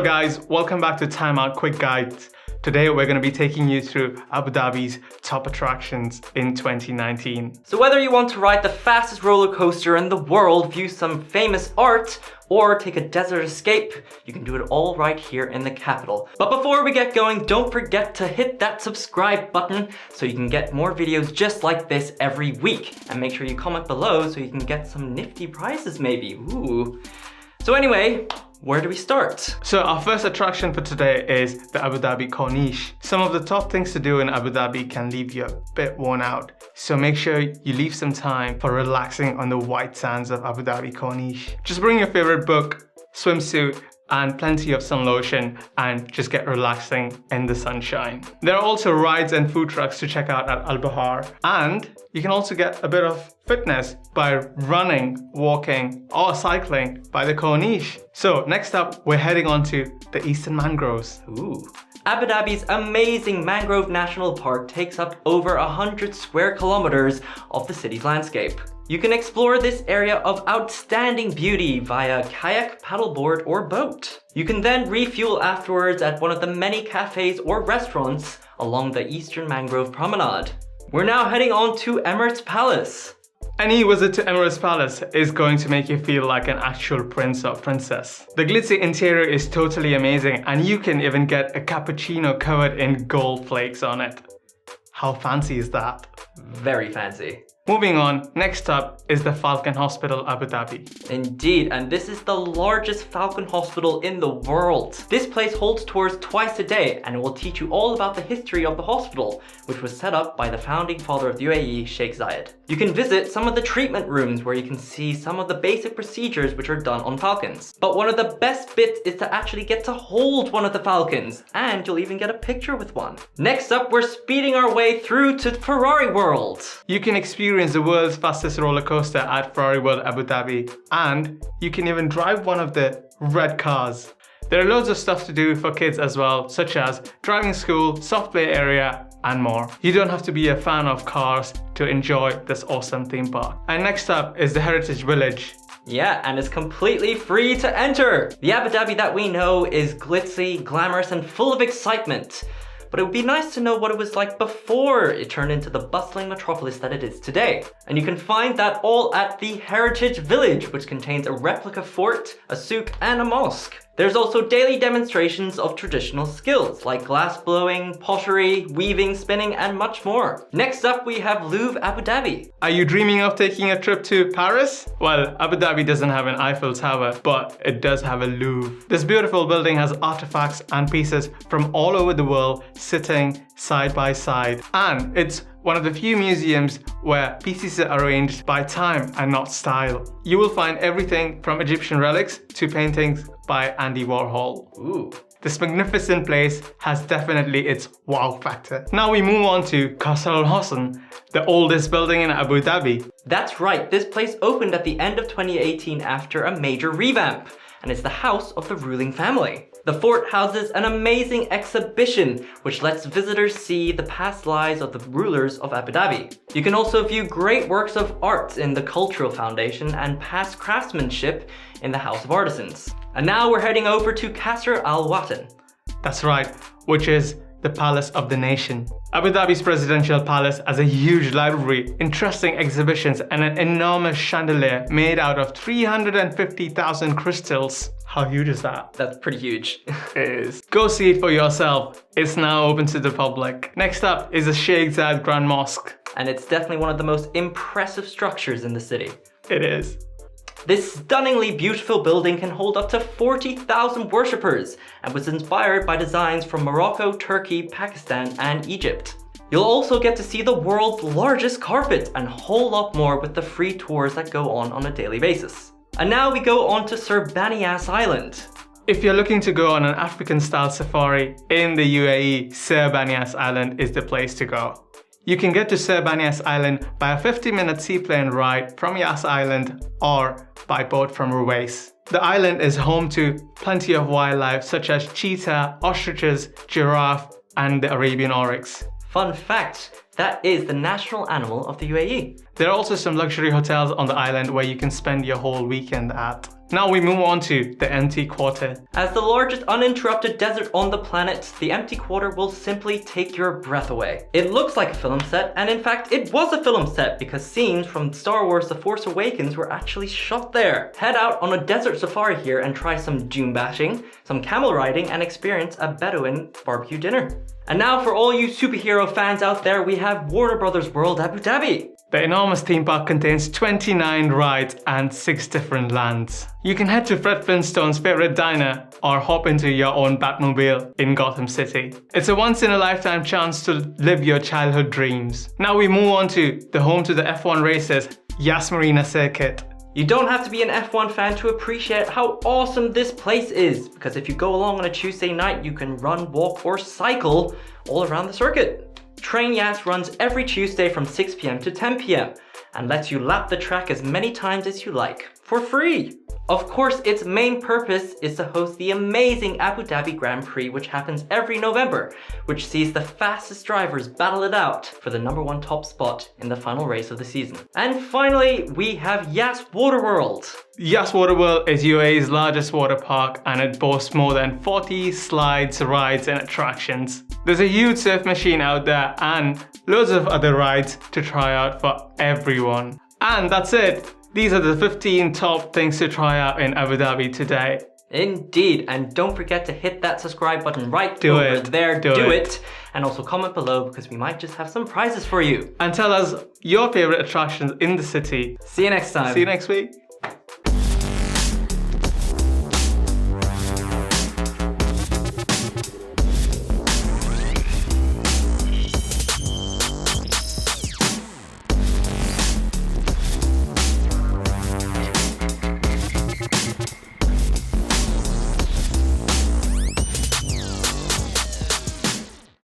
guys, welcome back to Time Out Quick Guides. Today we're going to be taking you through Abu Dhabi's top attractions in 2019. So whether you want to ride the fastest roller coaster in the world, view some famous art, or take a desert escape, you can do it all right here in the capital. But before we get going, don't forget to hit that subscribe button so you can get more videos just like this every week. And make sure you comment below so you can get some nifty prizes maybe. Ooh. So anyway, where do we start? So our first attraction for today is the Abu Dhabi Corniche. Some of the top things to do in Abu Dhabi can leave you a bit worn out. So make sure you leave some time for relaxing on the white sands of Abu Dhabi Corniche. Just bring your favorite book, swimsuit, and plenty of sun lotion and just get relaxing in the sunshine. There are also rides and food trucks to check out at Al Bahar, and you can also get a bit of fitness by running, walking or cycling by the Corniche. So next up, we're heading on to the Eastern Mangroves. Ooh. Abu Dhabi's amazing Mangrove National Park takes up over 100 square kilometers of the city's landscape. You can explore this area of outstanding beauty via kayak, paddleboard, or boat. You can then refuel afterwards at one of the many cafes or restaurants along the Eastern Mangrove Promenade. We're now heading on to Emirates Palace. Any visit to Emirates Palace is going to make you feel like an actual prince or princess. The glitzy interior is totally amazing, and you can even get a cappuccino covered in gold flakes on it. How fancy is that? Very fancy. Moving on, next up is the Falcon Hospital Abu Dhabi. Indeed, and this is the largest Falcon Hospital in the world. This place holds tours twice a day, and it will teach you all about the history of the hospital, which was set up by the founding father of the UAE, Sheikh Zayed. You can visit some of the treatment rooms where you can see some of the basic procedures which are done on Falcons. But one of the best bits is to actually get to hold one of the Falcons, and you'll even get a picture with one. Next up, we're speeding our way through to Ferrari World. You can experience the world's fastest roller coaster at Ferrari World Abu Dhabi, and you can even drive one of the red cars. There are loads of stuff to do for kids as well, such as driving school, soft play area, and more. You don't have to be a fan of cars to enjoy this awesome theme park. And next up is the Heritage Village. Yeah, and it's completely free to enter. The Abu Dhabi that we know is glitzy, glamorous, and full of excitement. But it would be nice to know what it was like before it turned into the bustling metropolis that it is today. And you can find that all at the Heritage Village, which contains a replica fort, a souk, and a mosque. There's also daily demonstrations of traditional skills like glass blowing, pottery, weaving, spinning, and much more. Next up, we have Louvre Abu Dhabi. Are you dreaming of taking a trip to Paris? Well, Abu Dhabi doesn't have an Eiffel Tower, but it does have a Louvre. This beautiful building has artifacts and pieces from all over the world sitting side by side, and it's one of the few museums where pieces are arranged by time and not style. You will find everything from Egyptian relics to paintings by Andy Warhol. Ooh. This magnificent place has definitely its wow factor. Now we move on to Qasr Al Watan, the oldest building in Abu Dhabi. That's right, this place opened at the end of 2018 after a major revamp, and it's the house of the ruling family. The fort houses an amazing exhibition which lets visitors see the past lives of the rulers of Abu Dhabi. You can also view great works of art in the Cultural Foundation and past craftsmanship in the House of Artisans. And now we're heading over to Qasr Al Watan. That's right, which is the Palace of the Nation. Abu Dhabi's presidential palace has a huge library, interesting exhibitions, and an enormous chandelier made out of 350,000 crystals. How huge is that? That's pretty huge. It is. Go see it for yourself. It's now open to the public. Next up is the Sheikh Zayed Grand Mosque. And it's definitely one of the most impressive structures in the city. It is. This stunningly beautiful building can hold up to 40,000 worshippers and was inspired by designs from Morocco, Turkey, Pakistan, and Egypt. You'll also get to see the world's largest carpet and a whole lot more with the free tours that go on a daily basis. And now we go on to Sir Yas Island. If you're looking to go on an African-style safari in the UAE, Sir Yas Island is the place to go. You can get to Sir Yas Island by a 50-minute seaplane ride from Yas Island or by boat from Ruwais. The island is home to plenty of wildlife such as cheetah, ostriches, giraffe, and the Arabian oryx. Fun fact, That is the national animal of the UAE. There are also some luxury hotels on the island where you can spend your whole weekend at. Now we move on to the empty quarter. As the largest uninterrupted desert on the planet, the empty quarter will simply take your breath away. It looks like a film set, and in fact it was a film set because scenes from Star Wars The Force Awakens were actually shot there. Head out on a desert safari here and try some dune bashing, some camel riding, and experience a Bedouin barbecue dinner. And now for all you superhero fans out there, we have Warner Brothers World Abu Dhabi. The enormous theme park contains 29 rides and 6 different lands. You can head to Fred Flintstone's favorite diner or hop into your own Batmobile in Gotham City. It's a once-in-a-lifetime chance to live your childhood dreams. Now we move on to the home to the F1 races, Yas Marina Circuit. You don't have to be an F1 fan to appreciate how awesome this place is, because if you go along on a Tuesday night, you can run, walk, or cycle all around the circuit. Train Yas runs every Tuesday from 6 p.m. to 10 p.m. and lets you lap the track as many times as you like, for free. Of course, its main purpose is to host the amazing Abu Dhabi Grand Prix, which happens every November, which sees the fastest drivers battle it out for the #1 top spot in the final race of the season. And finally, we have Yas Waterworld. Yas Waterworld is UAE's largest water park and it boasts more than 40 slides, rides and attractions. There's a huge surf machine out there and loads of other rides to try out for everyone. And that's it. These are the 15 top things to try out in Abu Dhabi today. Indeed, and don't forget to hit that subscribe button right Do over it. there. Do it. And also comment below because we might just have some prizes for you. And tell us your favorite attractions in the city. See you next time. See you next week.